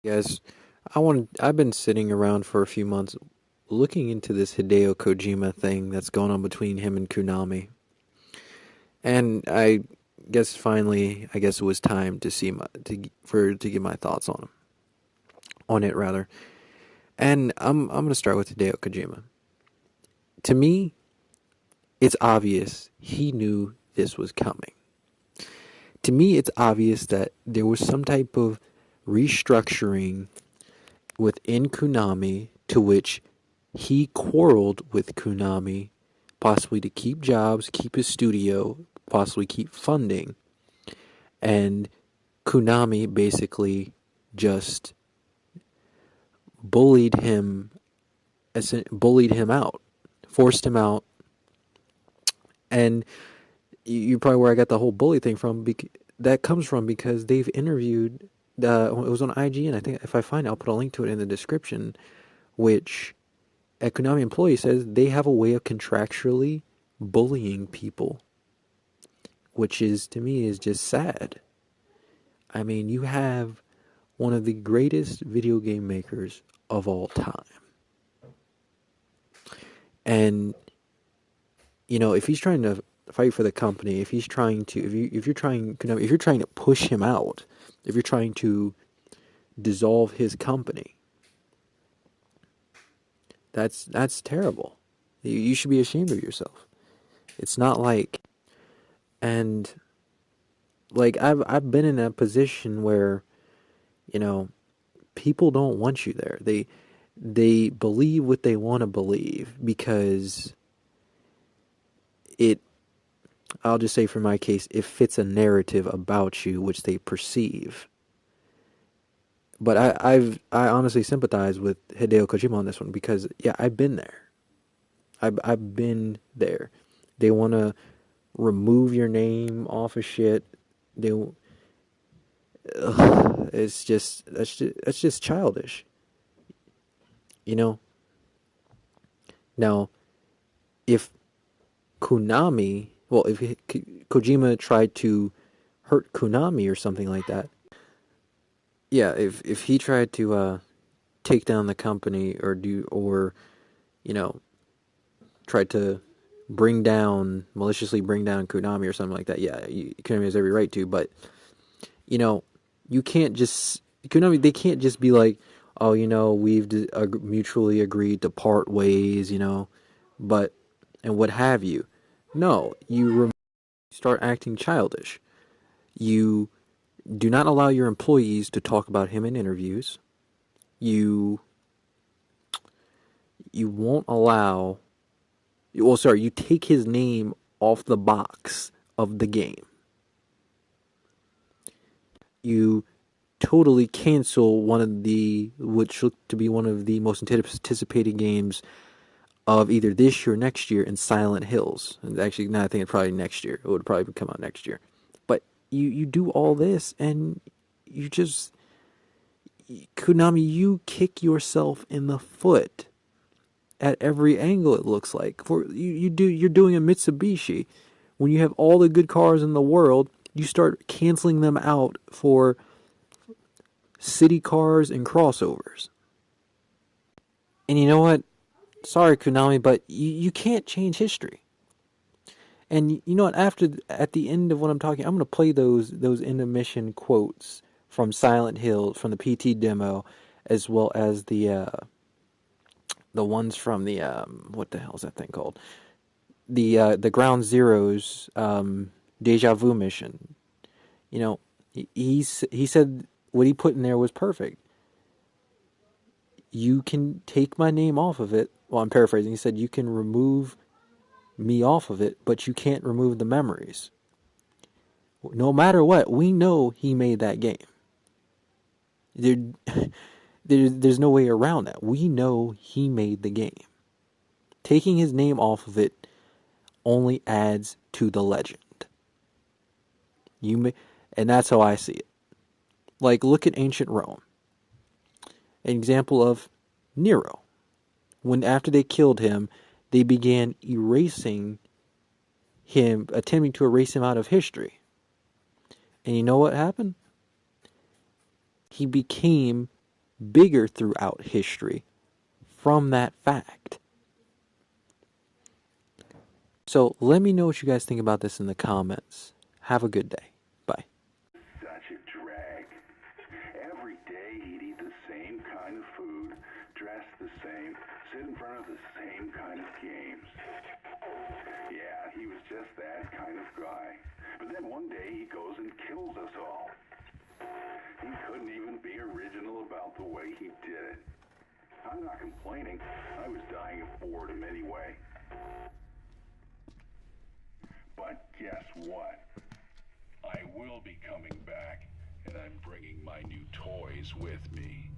Guys, I've been sitting around for a few months looking into this Hideo Kojima thing that's going on between him and Konami. And I guess finally, I guess it was time to see to get my thoughts on it rather. And I'm going to start with Hideo Kojima. To me, it's obvious he knew this was coming. To me, it's obvious that there was some type of restructuring within Konami to which he quarreled with Konami, possibly to keep jobs, keep his studio, possibly keep funding. And Konami basically just bullied him, bullied him out, forced him out. And you probably where I got the whole bully thing from. That comes from because they've interviewed. It was on IGN. I think if I find it, I'll put a link to it in the description. Which a Konami employee says they have a way of contractually bullying people, which is to me is just sad. I mean, you have one of the greatest video game makers of all time, and if he's trying to fight for the company, if he's trying to, if you're trying, if you're trying to push him out, if you're trying to dissolve his company, that's terrible. You should be ashamed of yourself. It's not like, and like I've been in a position where, you know, people don't want you there. They believe what they want to believe because it I'll just say for my case, it fits a narrative about you which they perceive. But I honestly sympathize with Hideo Kojima on this one because yeah, I've been there. I've been there. They want to remove your name off of shit. They it's just that's just childish. You know. Now, if Konami, well, if Kojima tried to hurt Konami or something like that, yeah, if he tried to take down the company or you know tried to maliciously bring down Konami or something like that, yeah, Konami has every right to, but you know, you can't just Konami. They can't just be like, oh, we've mutually agreed to part ways, but and what have you. No, you start acting childish. You do not allow your employees to talk about him in interviews. You won't allow. Well, sorry, you take his name off the box of the game. You totally cancel which looked to be one of the most anticipated games of either this year or next year in Silent Hills. And actually, no, I think it's probably next year. It would probably come out next year. But you do all this and you just Konami, you kick yourself in the foot at every angle. It looks like you're doing a Mitsubishi when you have all the good cars in the world. You start canceling them out for city cars and crossovers. And you know what? Sorry, Konami, but you can't change history. And you know what? At the end of what I'm talking, I'm going to play those intermission quotes from Silent Hill, from the PT demo, as well as the ones from the what the hell is that thing called? The Ground Zeroes Deja Vu mission. You know, he said what he put in there was perfect. You can take my name off of it. Well, I'm paraphrasing. He said you can remove me off of it, but you can't remove the memories. No matter what, we know he made that game. There, there's no way around that. We know he made the game. Taking his name off of it only adds to the legend. And that's how I see it. Like, look at ancient Rome. An example of Nero. When after they killed him, they began erasing him, attempting to erase him out of history. And you know what happened? He became bigger throughout history from that fact. So let me know what you guys think about this in the comments. Have a good day. Bye. Such a drag. Every day he'd eat the same kind of food, dress the same, sit in front of the same kind of games. Yeah, he was just that kind of guy. But then one day he goes and kills us all. He couldn't even be original about the way he did it. I'm not complaining. I was dying of boredom anyway. But guess what? I will be coming back, and I'm bringing my new toys with me.